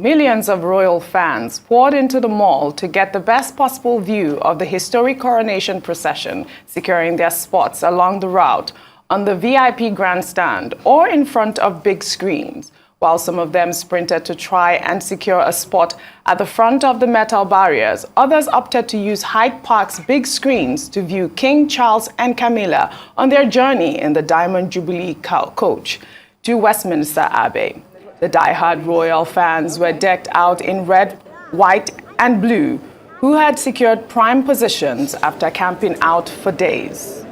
millions of royal fans poured into the mall to get the best possible view of the historic coronation procession, securing their spots along the route, on the VIP grandstand, or in front of big screens, while some of them sprinted to try and secure a spot at the front of the metal barriers. Others opted to use Hyde Park's big screens to view King Charles and Camilla on their journey in the Diamond Jubilee coach to Westminster Abbey. The die-hard royal fans were decked out in red, white, and blue, who had secured prime positions after camping out for days.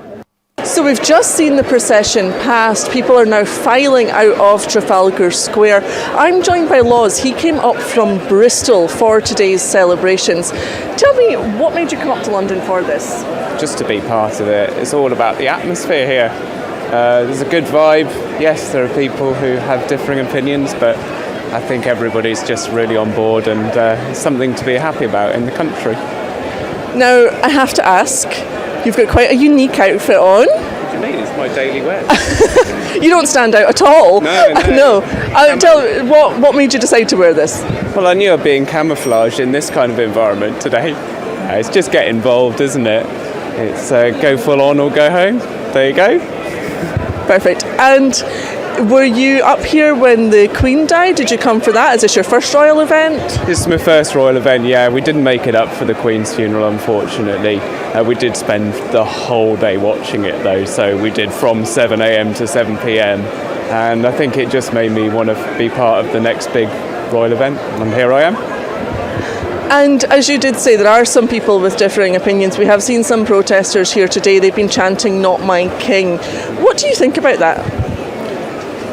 So we've just seen the procession past. People are now filing out of Trafalgar Square. I'm joined by Laws. He came up from Bristol for today's celebrations. Tell me, what made you come up to London for this? Just to be part of it. It's all about the atmosphere here. There's a good vibe. Yes, there are people who have differing opinions, but I think everybody's just really on board, and it's something to be happy about in the country. Now, I have to ask, you've got quite a unique outfit on. What do you mean? It's my daily wear. You don't stand out at all. No. What made you decide to wear this? Well, I knew I'd be in camouflage in this kind of environment today. It's just get involved, isn't it? It's go full on or go home. There you go. Perfect. And were you up here when the Queen died? Did you come for that? Is this your first royal event? This is my first royal event, yeah. We didn't make it up for the Queen's funeral, unfortunately. We did spend the whole day watching it, though. So we did from 7 a.m. to 7 p.m. And I think it just made me want to be part of the next big royal event. And here I am. And as you did say, there are some people with differing opinions. We have seen some protesters here today. They've been chanting, "Not my king." What do you think about that?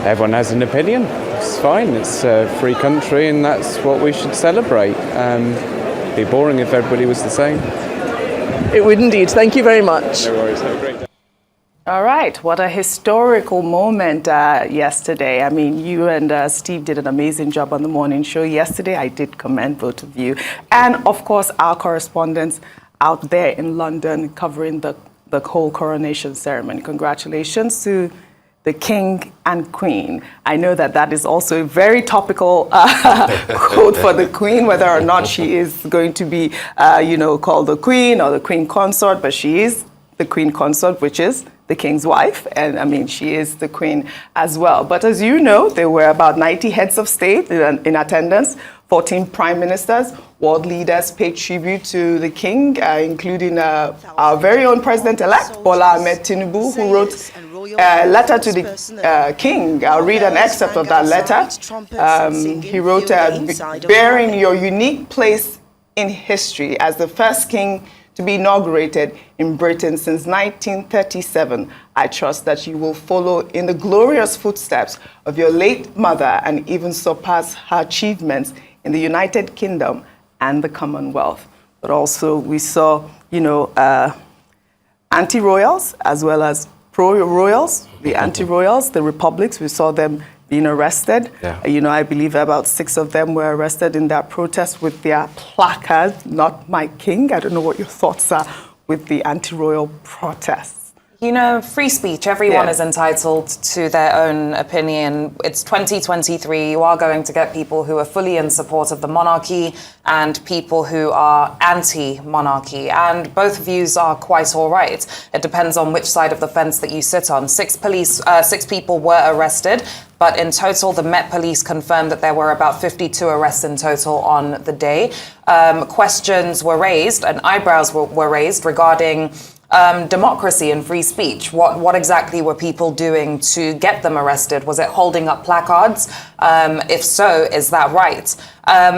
Everyone has an opinion. It's fine. It's a free country, and that's what we should celebrate. It'd be boring if everybody was the same. It would indeed. Thank you very much. No worries. Have a great day. All right, what a historical moment yesterday. I mean, you and Steve did an amazing job on the morning show yesterday. I did commend both of you. And of course, our correspondents out there in London covering the whole coronation ceremony. Congratulations to the King and Queen. I know that is also a very topical quote for the Queen, whether or not she is going to be, called the Queen or the Queen Consort, but she is the Queen Consort, which is the King's wife, and I mean, she is the Queen as well. But as you know, there were about 90 heads of state in attendance, 14 prime ministers, world leaders paid tribute to the King, including our very own president-elect, Bola Ahmed Tinubu, who wrote a letter to the King. I'll read an excerpt of that letter. He wrote, bearing your unique place in history as the first king to be inaugurated in Britain since 1937. I trust that you will follow in the glorious footsteps of your late mother and even surpass her achievements in the United Kingdom and the Commonwealth. But also we saw, anti-royals as well as pro-royals, the anti-royals, the republics, we saw them being arrested. Yeah. I believe about 6 of them were arrested in that protest with their placard, "Not my king." I don't know what your thoughts are with the anti-royal protests. Free speech, everyone is entitled to their own opinion. It's 2023. You are going to get people who are fully in support of the monarchy and people who are anti-monarchy. And both views are quite all right. It depends on which side of the fence that you sit on. 6 people were arrested, but in total, the Met Police confirmed that there were about 52 arrests in total on the day. Questions were raised and eyebrows were raised regarding democracy and free speech. What exactly were people doing to get them arrested? Was it holding up placards? If so, is that right?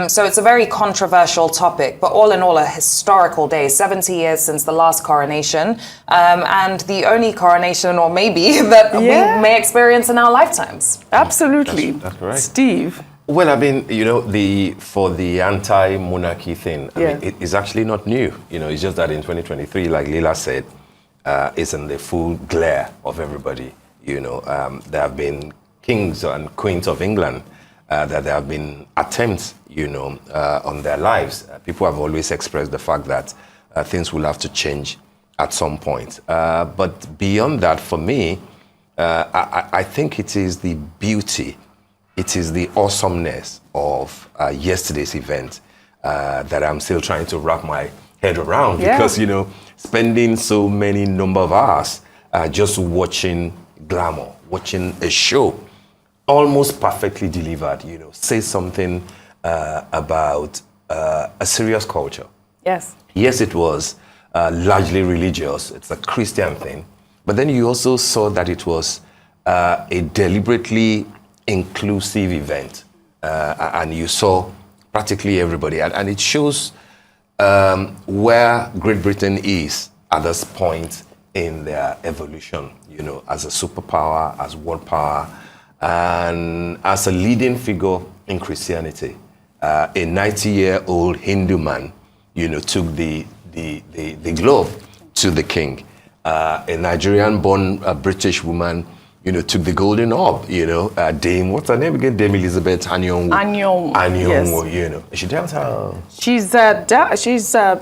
So it's a very controversial topic, but all in all, a historical day, 70 years since the last coronation, and the only coronation, or maybe, that we may experience in our lifetimes. Absolutely. That's correct. Steve? Well, I mean, for the anti-monarchy thing, I mean, it is actually not new. It's just that in 2023, like Lila said, it's in the full glare of everybody. There have been kings and queens of England, that there have been attempts, on their lives. People have always expressed the fact that things will have to change at some point. But beyond that, for me, I think it is the beauty it is the awesomeness of yesterday's event that I'm still trying to wrap my head around, because, you know, spending so many number of hours just watching glamour, watching a show almost perfectly delivered, you know, say something about a serious culture. Yes. Yes, it was largely religious. It's a Christian thing. But then you also saw that it was a deliberately inclusive event. And you saw practically everybody. And it shows where Great Britain is at this point in their evolution, you know, as a superpower, as world power, and as a leading figure in Christianity. A 90-year-old Hindu man, you know, took the globe to the king. A Nigerian-born British woman, you know, took the golden orb, you know, Dame, what's her name again? Dame Elizabeth Anyonwu. Yes. You know. She tells her... She's NHS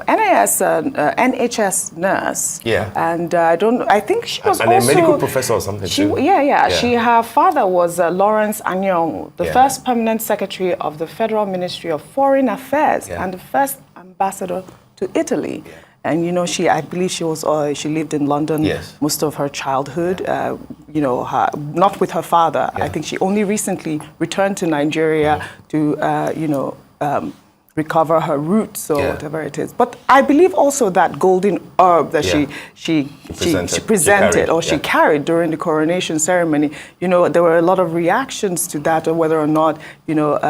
nurse. Yeah. And I think she was and also... a medical professor or something too. Her father was Lawrence Anyonwu, the first permanent secretary of the Federal Ministry of Foreign Affairs and the first ambassador to Italy. Yeah. And, you know, I believe she lived in London most of her childhood, you know, not with her father. I think she only recently returned to Nigeria to, you know, recover her roots or whatever it is. But I believe also that golden orb that she carried during the coronation ceremony, you know, there were a lot of reactions to that, or whether or not, you know,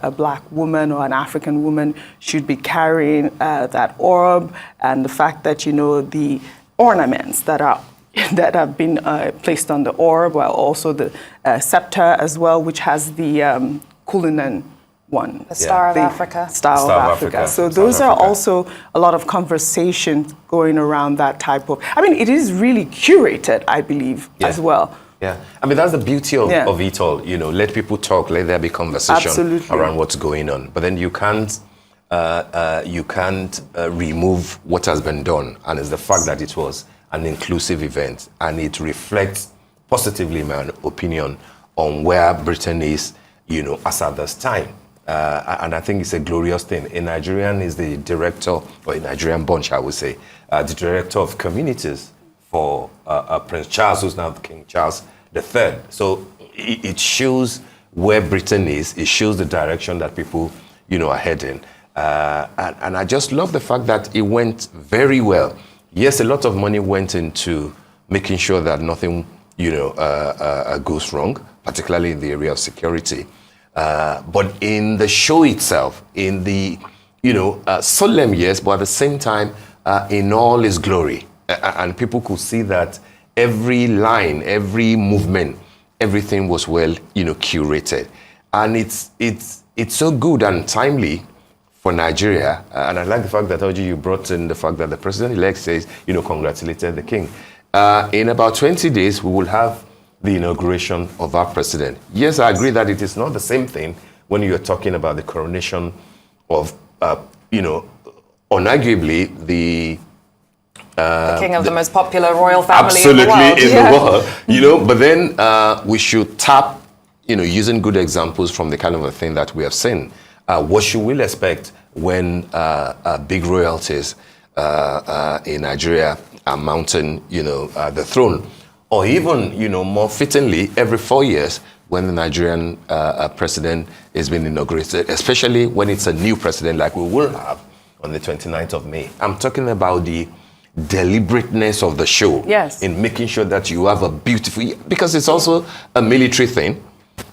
a black woman or an African woman should be carrying that orb, and the fact that, you know, the ornaments that have been placed on the orb, while also the scepter as well, which has the Cullinan one. The Star of Africa. Star of Africa. So those are also a lot of conversations going around that type of... I mean, it is really curated, I believe, as well. Yeah. I mean, that's the beauty of it all. You know, let people talk, let there be conversation around what's going on. But then you can't remove what has been done. And it's the fact that it was an inclusive event. And it reflects positively, in my opinion, on where Britain is, you know, as at this time. And I think it's a glorious thing. A Nigerian is the director, or a Nigerian bunch, I would say, the director of communities for Prince Charles, who's now King Charles III. So it shows where Britain is. It shows the direction that people, you know, are heading. And I just love the fact that it went very well. Yes, a lot of money went into making sure that nothing, you know, goes wrong, particularly in the area of security. But in the show itself, in the, you know, solemn, yes, but at the same time, in all its glory. And people could see that every line, every movement, everything was well, you know, curated. And it's so good and timely for Nigeria. And I like the fact that, Oji, you brought in the fact that the president-elect says, you know, congratulated the king. In about 20 days, we will have the inauguration of our president. Yes, I agree that it is not the same thing when you're talking about the coronation of, you know, unarguably the king of the most popular royal family in the world. You know, but then we should tap, you know, using good examples from the kind of a thing that we have seen. What should we expect when big royalties in Nigeria are mounting, you know, the throne? Or even, you know, more fittingly, every 4 years when the Nigerian president is being inaugurated, especially when it's a new president like we will have on the 29th of May. I'm talking about the deliberateness of the show in making sure that you have a beautiful... Because it's also a military thing,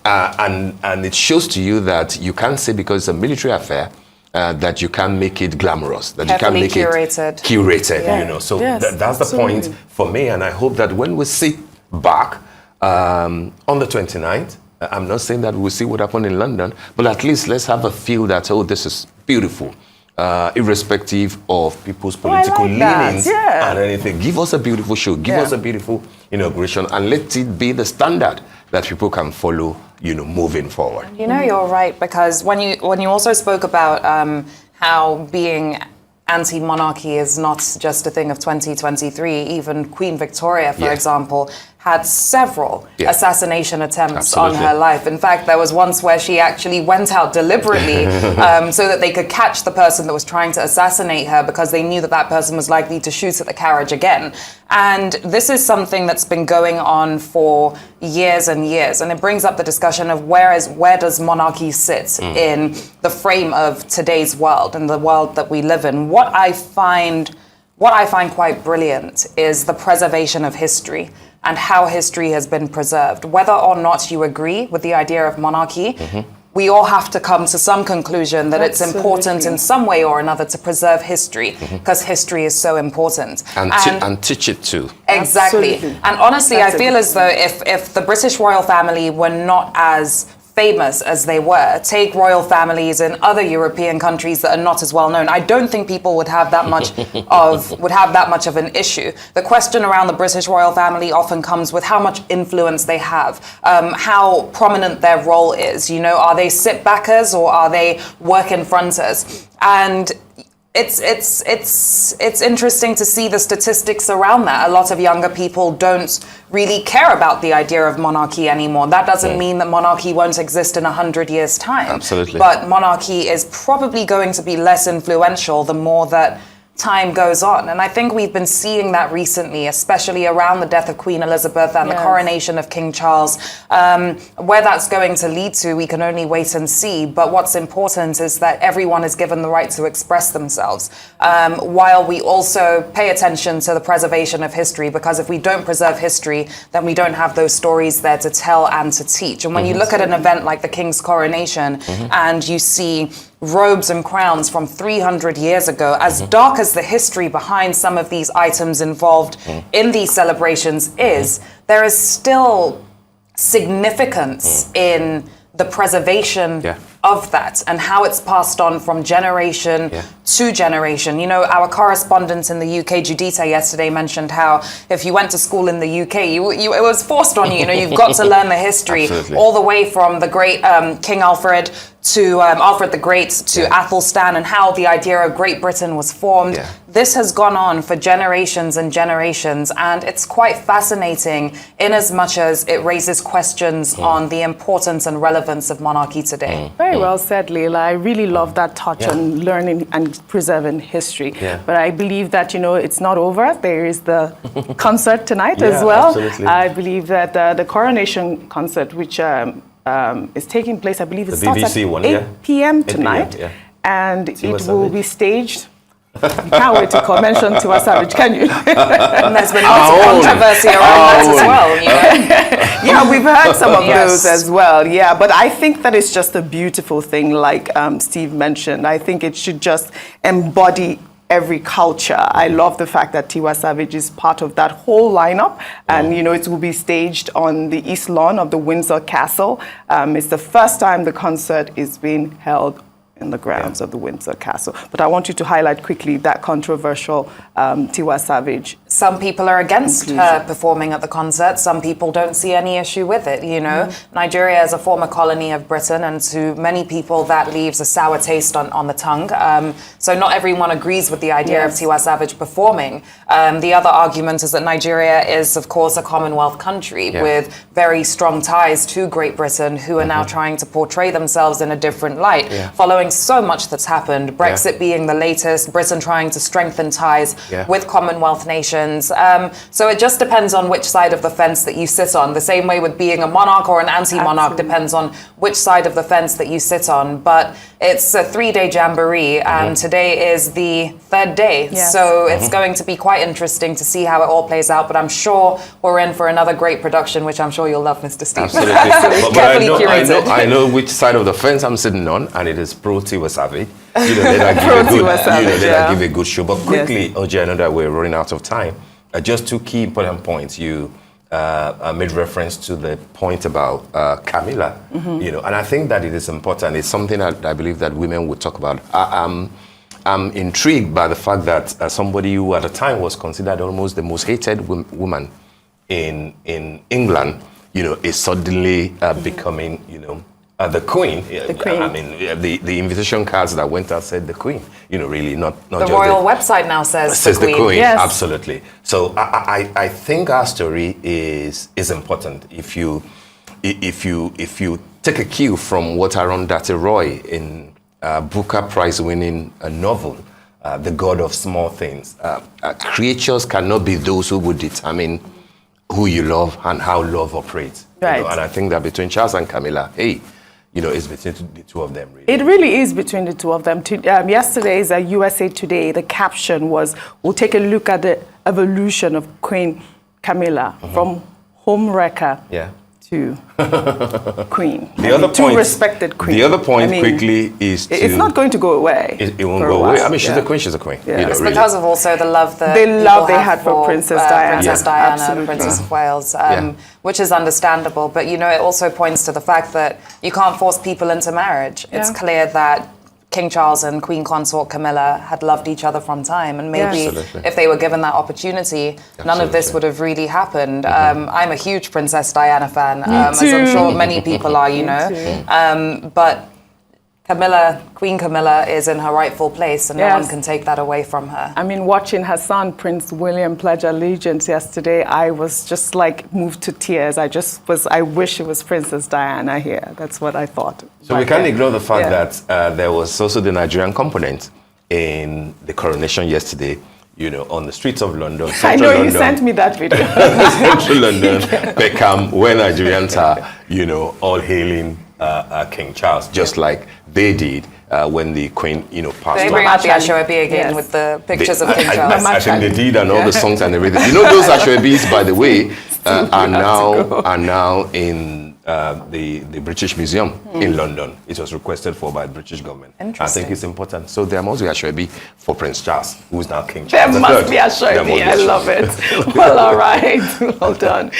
and it shows to you that you can't say because it's a military affair that you can make it glamorous, that you can make it curated, you know. So that's the point for me, and I hope that when we sit back on the 29th, I'm not saying that we'll see what happened in London, but at least let's have a feel that, oh, this is beautiful, irrespective of people's political leanings and anything. Give us a beautiful show, give us a beautiful inauguration, and let it be the standard that people can follow, you know, moving forward. You know, you're right, because when you also spoke about how being anti-monarchy is not just a thing of 2023, even Queen Victoria, for example, had several assassination attempts on Absolutely. her life. In fact, there was once where she actually went out deliberately so that they could catch the person that was trying to assassinate her, because they knew that that person was likely to shoot at the carriage again. And this is something that's been going on for years and years. And it brings up the discussion of where does monarchy sit in the frame of today's world and the world that we live in. What I find quite brilliant is the preservation of history and how history has been preserved. Whether or not you agree with the idea of monarchy, we all have to come to some conclusion that it's important in some way or another to preserve history, because history is so important. And teach it too. Exactly. Absolutely. And honestly, I feel as though if the British royal family were not as famous as they were, take royal families in other European countries that are not as well known, I don't think people would have that much of an issue. The question around the British royal family often comes with how much influence they have, how prominent their role is. You know, are they sit backers or are they work in fronters? And it's interesting to see the statistics around that. A lot of younger people don't really care about the idea of monarchy anymore. That doesn't mean that monarchy won't exist in 100 years' time. Absolutely. But monarchy is probably going to be less influential the more that time goes on. And I think we've been seeing that recently, especially around the death of Queen Elizabeth and the coronation of King Charles. Where that's going to lead to, we can only wait and see. But what's important is that everyone is given the right to express themselves, while we also pay attention to the preservation of history, because if we don't preserve history, then we don't have those stories there to tell and to teach. And when you look at an event like the King's coronation and you see robes and crowns from 300 years ago, as dark as the history behind some of these items involved in these celebrations is, there is still significance in the preservation of that and how it's passed on from generation to generation. You know, our correspondent in the UK, Judita, yesterday mentioned how if you went to school in the UK, it was forced on you. You know, you've got to learn the history all the way from the great King Alfred to Alfred the Great to Athelstan, and how the idea of Great Britain was formed. This has gone on for generations and generations, and it's quite fascinating in as much as it raises questions on the importance and relevance of monarchy today. Very well said, Leila. I really love that touch on learning and preserving history. But I believe that, you know, it's not over. There is the concert tonight as well. Absolutely. I believe that the Coronation concert, which is taking place, I believe it starts BBC at one, 8 p.m. tonight. And it will be staged. Can't wait to mention Tiwa Savage, can you? And there's been lots of controversy around that as well. You know? Yeah, we've heard some of those as well. Yeah, but I think that it's just a beautiful thing, like Steve mentioned. I think it should just embody every culture. I love the fact that Tiwa Savage is part of that whole lineup, and you know, it will be staged on the East Lawn of the Windsor Castle. It's the first time the concert is being held in the grounds of the Windsor Castle. But I want you to highlight quickly that controversial Tiwa Savage. Some people are against her performing at the concert. Some people don't see any issue with it, you know. Nigeria is a former colony of Britain, and to many people that leaves a sour taste on the tongue. So not everyone agrees with the idea of Tiwa Savage performing. The other argument is that Nigeria is, of course, a Commonwealth country with very strong ties to Great Britain, who are now trying to portray themselves in a different light, following so much that's happened, Brexit being the latest, Britain trying to strengthen ties with Commonwealth nations. So it just depends on which side of the fence that you sit on. The same way with being a monarch or an anti-monarch depends on which side of the fence that you sit on. But it's a 3-day jamboree, and today is the 3rd day. So it's going to be quite interesting to see how it all plays out. But I'm sure we're in for another great production, which I'm sure you'll love, Mr. Steve. Absolutely. Carefully curated. I know which side of the fence I'm sitting on, and it is pro Tiwa Savage. You know, let I give a good show. But quickly, Oje, I know that we're running out of time. Just two key important points. You made reference to the point about Camilla, you know, and I think that it is important. It's something that I believe that women would talk about. I'm intrigued by the fact that somebody who at the time was considered almost the most hated woman in England, you know, is suddenly becoming, you know, The Queen. The Queen. I mean, the invitation cards that went out said the Queen. You know, really not The just royal website now says the Queen. Yes. Absolutely. So I think our story is important. If you take a cue from what Arundhati Roy in Booker Prize winning a novel, The God of Small Things. Creatures cannot be those who would determine who you love and how love operates. Right. You know, and I think that between Charles and Camilla, it's between the two of them, really. It really is between the two of them. Yesterday's USA Today, the caption was, we'll take a look at the evolution of Queen Camilla from homewrecker to Queen. The other to point, respected Queen. The other point quickly is it's not going to go away. It won't go away. I mean, she's a queen, she's a queen. Yeah. You know, It's really. because of also the love that they had for Princess Diana. Princess Yeah. Diana, Absolutely. Princess of Wales, which is understandable. But, it also points to the fact that you can't force people into marriage. It's clear that King Charles and Queen Consort Camilla had loved each other from time, and maybe if they were given that opportunity, none of this would have really happened. I'm a huge Princess Diana fan, as I'm sure many people are, but Queen Camilla is in her rightful place, and no one can take that away from her. I mean, watching her son, Prince William, pledge allegiance yesterday, I was just moved to tears. I wish it was Princess Diana here. That's what I thought. So we can't ignore the fact that there was also the Nigerian component in the coronation yesterday, on the streets of London. I know you sent me that video. Central London, Peckham, where Nigerians are, all hailing King Charles, just like they did when the Queen, passed They on. bring out the Ashoebi again with the pictures of King Charles. I think they did, and all the songs and everything. Those Ashoebis, by the way, are now in the British Museum in London. It was requested for by the British government. I think it's important. So there must be Ashoebi for Prince Charles, who is now King Charles. There must be Ashoebi. I love it. Well, all right. Well done.